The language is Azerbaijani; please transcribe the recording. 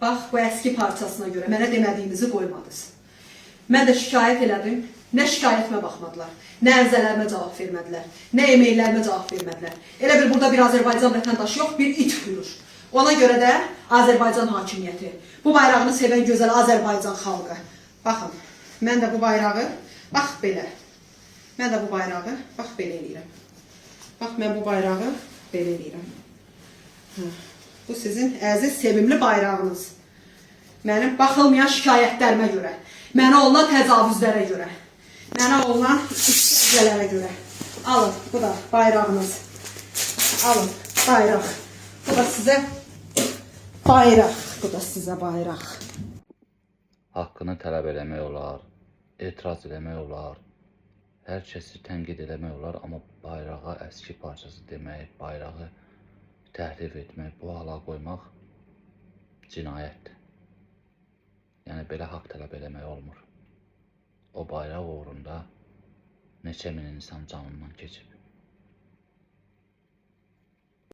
Bax, bu əski parçasına görə mənə demədiyinizi qoymadınız. Mən də şikayət elədim. Nə şikayətimə baxmadılar, nə ərizələrimə cavab vermədilər, nə e-maillərimə cavab vermədilər. Elə bir burada bir Azərbaycan vətəndaşı yox, bir it buyurur. Ona görə də Azərbaycan hakimiyyəti, bu bayrağını sevən gözəl Azərbaycan xalqı. Baxın, mən də bu bayrağı, bax belə. Mən də bu bayrağı, bax belə eləyirəm. Bax, mən bu bayrağı belə eləyirəm. Bu sizin əziz, sevimli bayrağınız. Mənim baxılmayan şikayətlərimə görə, mənə olunan təcavüzlərə görə, mənə olunan işgəncələrə görə. Alın, bu da bayrağınız. Alın, bayraq. Bu da sizə bayraq. Bu da sizə bayraq. Haqqını tələb eləmək olar, etiraz eləmək olar, hər kəsi tənqid eləmək olar, amma bayrağa əski parçası demək, bayrağı təhrif etmək, bu hala qoymaq cinayətdir. Yəni, belə haqq tələb eləmək olmur. O bayraq uğrunda neçə min insan canından keçib.